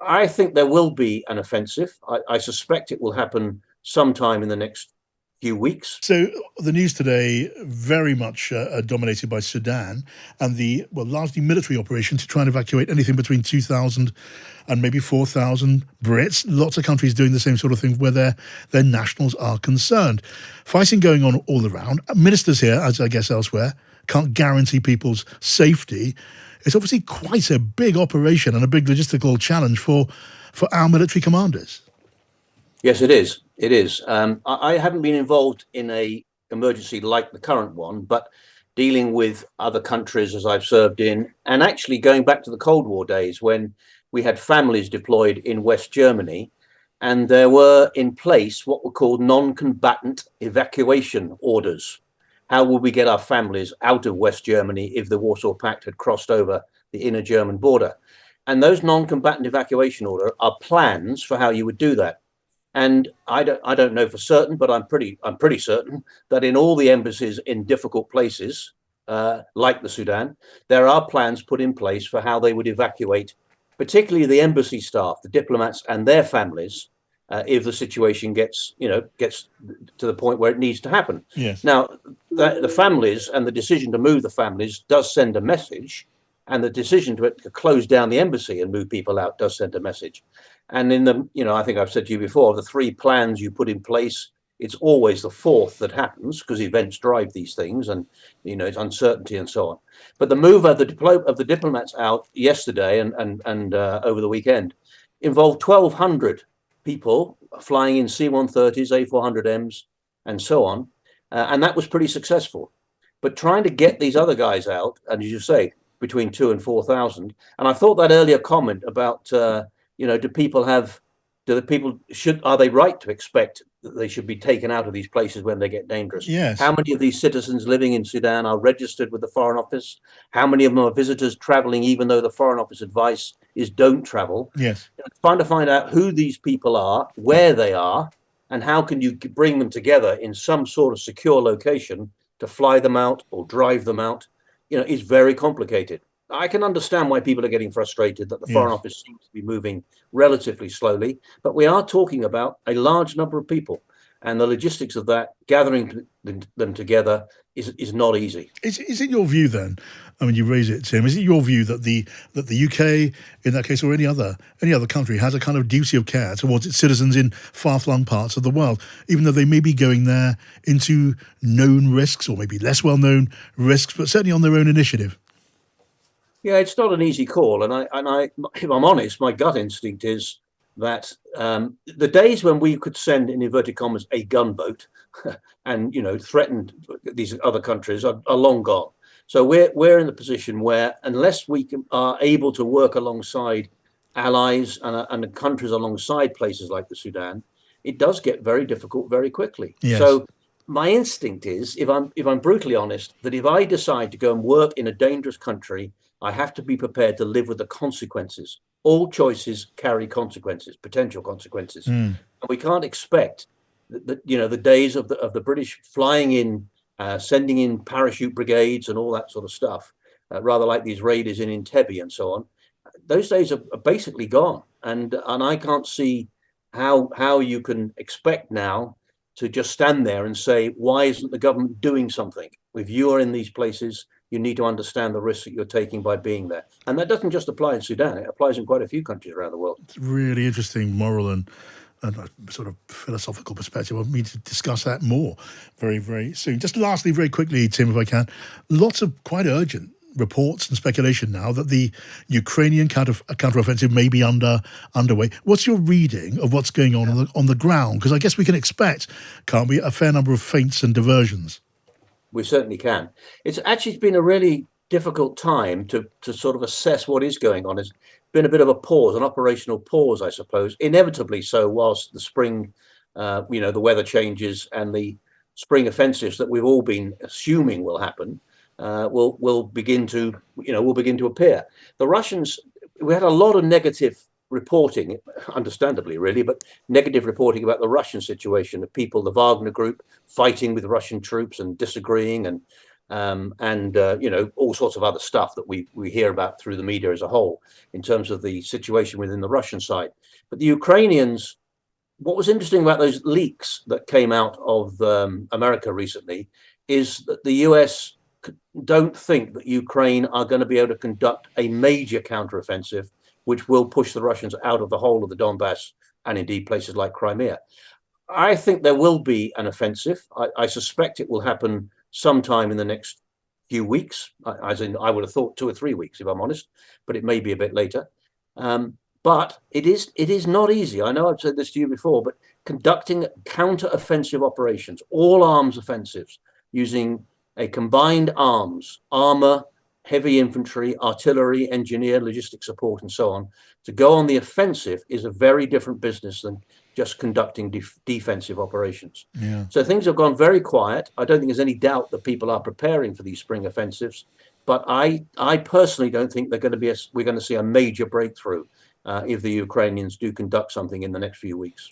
I think there will be an offensive. I suspect it will happen sometime in the next few weeks. So the news today very much dominated by Sudan and the largely military operation to try and evacuate anything between 2,000 and maybe 4,000 Brits. Lots of countries doing the same sort of thing where their nationals are concerned. Fighting going on all around. Ministers here, as I guess elsewhere, can't guarantee people's safety. It's obviously quite a big operation and a big logistical challenge for our military commanders. Yes, it is. It is. I haven't been involved in a emergency like the current one, but dealing with other countries as I've served in, and actually going back to the Cold War days when we had families deployed in West Germany, and there were in place what were called non-combatant evacuation orders. How would we get our families out of West Germany if the Warsaw Pact had crossed over the inner German border? And those non-combatant evacuation order are plans for how you would do that. And I don't know for certain, but I'm pretty certain that in all the embassies in difficult places, like the Sudan, there are plans put in place for how they would evacuate, particularly the embassy staff, the diplomats and their families, if the situation gets to the point where it needs to happen. Yes. Now, the families and the decision to move the families does send a message, and the decision to close down the embassy and move people out does send a message. And I think I've said to you before, the three plans you put in place, it's always the fourth that happens because events drive these things, and it's uncertainty and so on. But the move of the diplomats out yesterday and over the weekend involved 1,200 people flying in C-130s, A400Ms, and so on, and that was pretty successful. But trying to get these other guys out, and as you say, between 2 and 4,000, and I thought that earlier comment about do the people are they right to expect that they should be taken out of these places when they get dangerous? Yes. How many of these citizens living in Sudan are registered with the Foreign Office? How many of them are visitors traveling, even though the Foreign Office advice is don't travel? Yes. Trying to find out who these people are, where they are, and how can you bring them together in some sort of secure location to fly them out or drive them out, is very complicated. I can understand why people are getting frustrated that the Foreign Yes. Office seems to be moving relatively slowly, but we are talking about a large number of people, and the logistics of that, gathering them together, is not easy. Is it your view then? I mean, you raise it, Tim. Is it your view that the UK, in that case, or any other country, has a kind of duty of care towards its citizens in far-flung parts of the world, even though they may be going there into known risks or maybe less well-known risks, but certainly on their own initiative? Yeah, it's not an easy call, and if I'm honest, my gut instinct is that the days when we could send, in inverted commas, a gunboat and threaten these other countries are long gone. So we're in the position where unless are able to work alongside allies and the countries alongside places like the Sudan, it does get very difficult very quickly. Yes. So my instinct is, if I'm brutally honest, that if I decide to go and work in a dangerous country, I have to be prepared to live with the consequences. All choices carry consequences, potential consequences, Mm. and we can't expect that the days of the British flying in, sending in parachute brigades and all that sort of stuff, rather like these raiders in Entebbe and so on. Those days are basically gone, and I can't see how you can expect now to just stand there and say, why isn't the government doing something? If you are in these places, you need to understand the risks that you're taking by being there. And that doesn't just apply in Sudan, it applies in quite a few countries around the world. It's really interesting moral and a sort of philosophical perspective. I need to discuss that more very, very soon. Just lastly, very quickly, Tim, if I can, lots of quite urgent reports and speculation now that the Ukrainian counteroffensive may be underway. What's your reading of what's going on the ground? Because I guess we can expect, can't we, a fair number of feints and diversions. We certainly can. It's actually been a really difficult time to sort of assess what is going on. It's been a bit of a pause, an operational pause, I suppose, inevitably so, whilst the spring, the weather changes and the spring offensives that we've all been assuming will happen will begin to appear. The Russians, we had a lot of negative reporting, understandably, really, but negative reporting about the Russian situation, of people, the Wagner group fighting with Russian troops and disagreeing, and and all sorts of other stuff that we hear about through the media as a whole in terms of the situation within the Russian side. But the Ukrainians, what was interesting about those leaks that came out of America recently is that the US don't think that Ukraine are going to be able to conduct a major counteroffensive, which will push the Russians out of the whole of the Donbass and indeed places like Crimea. I think there will be an offensive. I suspect it will happen sometime in the next few weeks, as in I would have thought 2 or 3 weeks, if I'm honest, but it may be a bit later. But it is not easy. I know I've said this to you before, but conducting counter-offensive operations, all arms offensives, using a combined arms, armor, heavy infantry, artillery, engineer, logistic support, and so on, to go on the offensive is a very different business than just conducting defensive operations. Yeah. So things have gone very quiet. I don't think there's any doubt that people are preparing for these spring offensives, but I personally don't think we're going to see a major breakthrough if the Ukrainians do conduct something in the next few weeks.